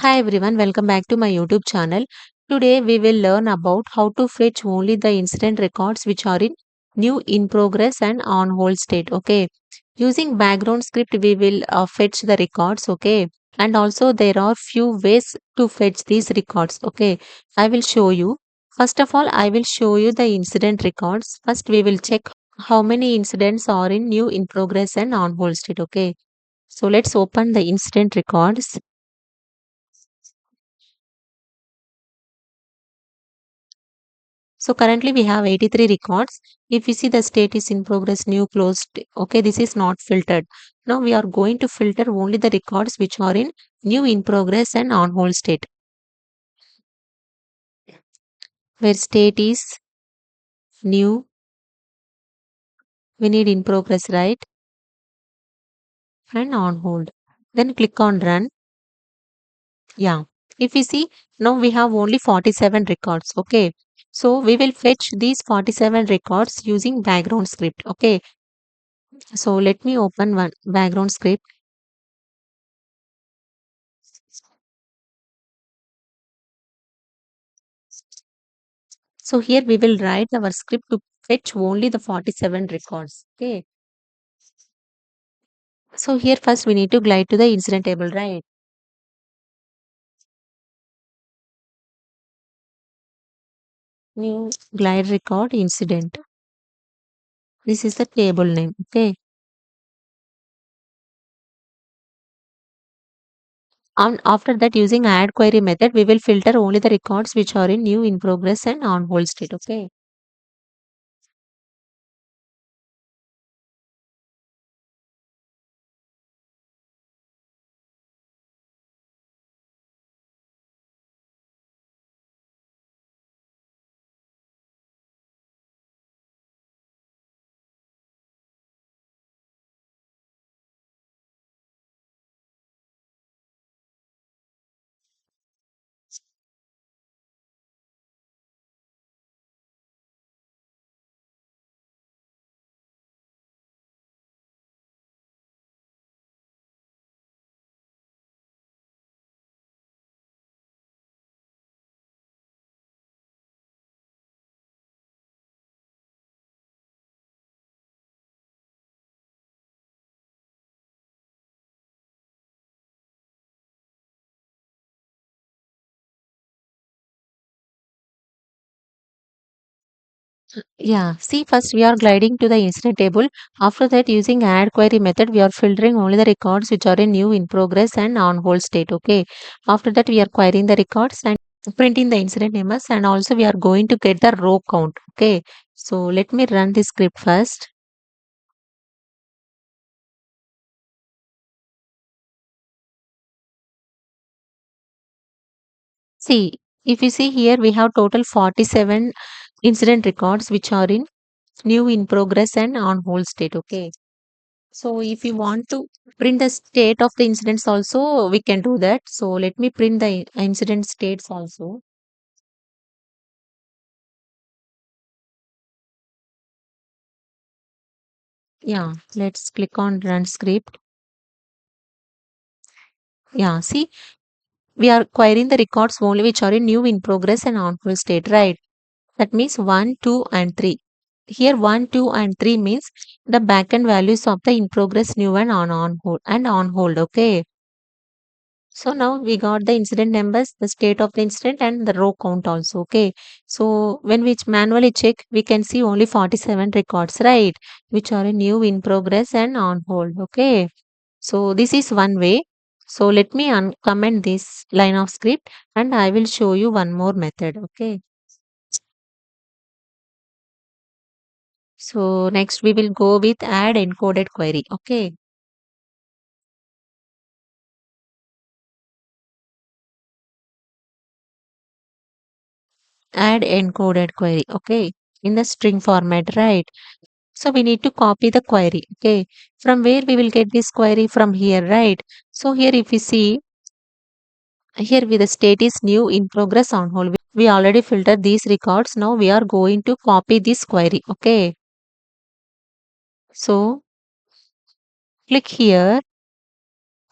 Hi everyone, welcome back to my YouTube channel. Today we will learn about how to fetch only the incident records which are in new, in progress and on hold state. Okay. Using background script we will fetch the records. Okay. And also there are few ways to fetch these records. Okay. I will show you. First of all, I will show you the incident records. First we will check how many incidents are in new, in progress and on hold state. Okay. So let's open the incident records. So currently we have 83 records. If you see the state is in progress, new, closed, okay, this is not filtered. Now we are going to filter only the records which are in new, in progress and on hold state. Where state is new, we need in progress, right? And on hold. Then click on run. Yeah. If you see, now we have only 47 records. Okay. So we will fetch these 47 records using background script. Okay. So let me open one background script. So here we will write our script to fetch only the 47 records. Okay. So here first we need to glide to the incident table, right? New glide record incident. This is the table name. Okay. And after that, using add query method, we will filter only the records which are in new, in progress and on hold state. Okay. Yeah, see, first we are gliding to the incident table. After that, using add query method, we are filtering only the records which are in new, in progress and on hold state. Okay. After that, we are querying the records and printing the incident names, and also we are going to get the row count. Okay. So let me run this script first. See, if you see here, we have total 47 incident records which are in new, in progress and on hold state. Okay. So if you want to print the state of the incidents also, we can do that. So let me print the incident states also. Yeah, let's click on run script. Yeah, see, we are querying the records only which are in new, in progress and on hold state, right? That means 1, 2 and 3. Here 1, 2 and 3 means the backend values of the in progress, new and on hold and on hold. Okay. So now we got the incident numbers, the state of the incident, and the row count also. Okay. So when we manually check, we can see only 47 records, right? Which are in new, in progress, and on hold. Okay. So this is one way. So let me uncomment this line of script and I will show you one more method. Okay. So next we will go with add encoded query. Okay. Add encoded query. Okay. In the string format, right? So we need to copy the query. Okay. From where we will get this query from here, right? So here if we see here with the state is new, in progress, on hold. We already filtered these records. Now we are going to copy this query. Okay. So click here,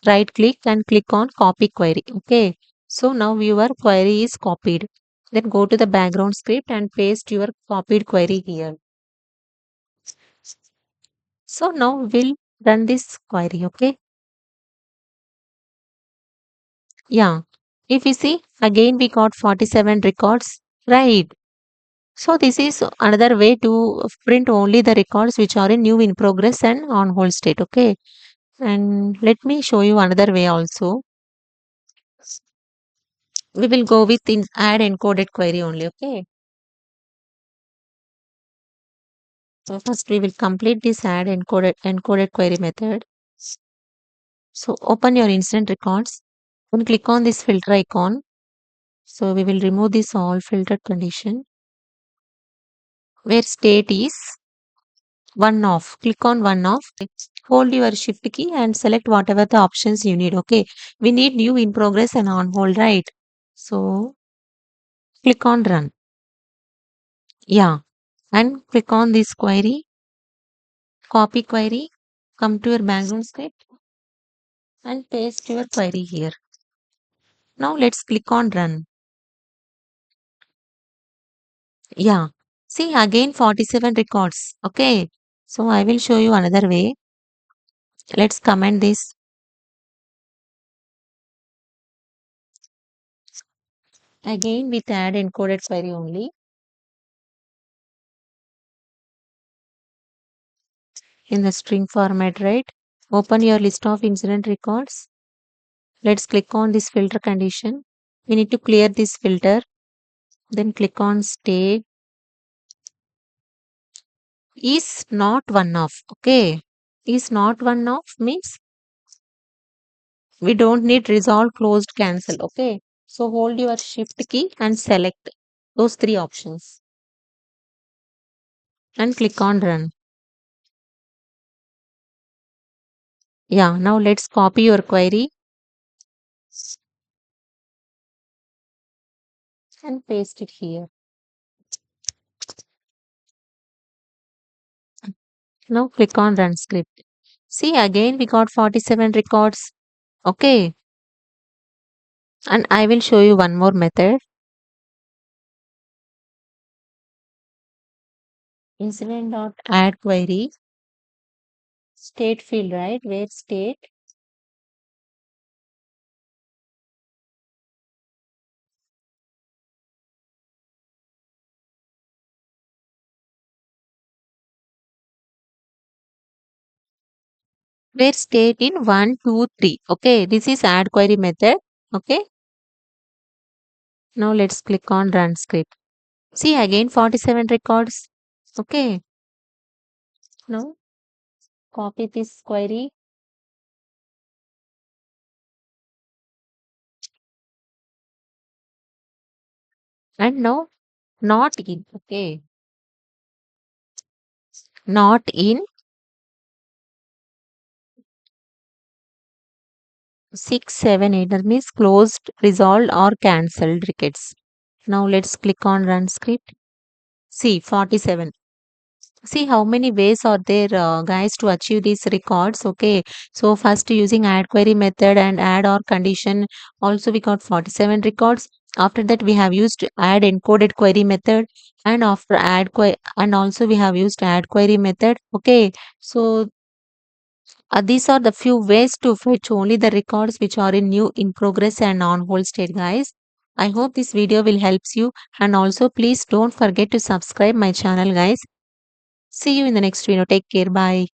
right click and click on copy query. Okay. So now your query is copied. Then go to the background script and paste your copied query here. So now we'll run this query, okay? Yeah. If you see, again we got 47 records, right? So this is another way to print only the records which are in new in progress and on hold state, okay? And let me show you another way also. We will go with in add encoded query only, okay? So first we will complete this add encoded query method. So open your incident records and click on this filter icon. So we will remove this all filtered condition where state is one off. Click on one off. Hold your shift key and select whatever the options you need. Okay. We need new in progress and on hold, right? So click on run. Yeah. And click on this query, copy query, come to your background script and paste your query here. Now let's click on run. Yeah. See again 47 records. Okay. So I will show you another way. Let's comment this. Again with add encoded query only. In the string format, right? Open your list of incident records. Let's click on this filter condition. We need to clear this filter. Then click on state is not one of. Okay. Is not one of means we don't need resolve, closed, cancel. Okay. So hold your shift key and select those three options and click on run. Yeah. Now let's copy your query and paste it here. Now click on run script. See again we got 47 records. Okay. And I will show you one more method. Incident dot add query state field, right? Where state in 1, 2, 3. Okay, this is add query method. Okay, now let's click on run script. See again 47 records. Okay, now copy this query and now not in. Okay, not in 6, 7, 8. That means closed, resolved, or cancelled records. Now let's click on run script. See 47. See how many ways are there, guys, to achieve these records. Okay, so first using add query method and add or condition. Also, we got 47 records. After that, we have used add encoded query method, and after add query, and also we have used add query method. Okay, so these are the few ways to fetch only the records which are in new, in progress, and on hold state, guys. I hope this video will helps you, and also please don't forget to subscribe my channel, guys. See you in the next video. Take care. Bye.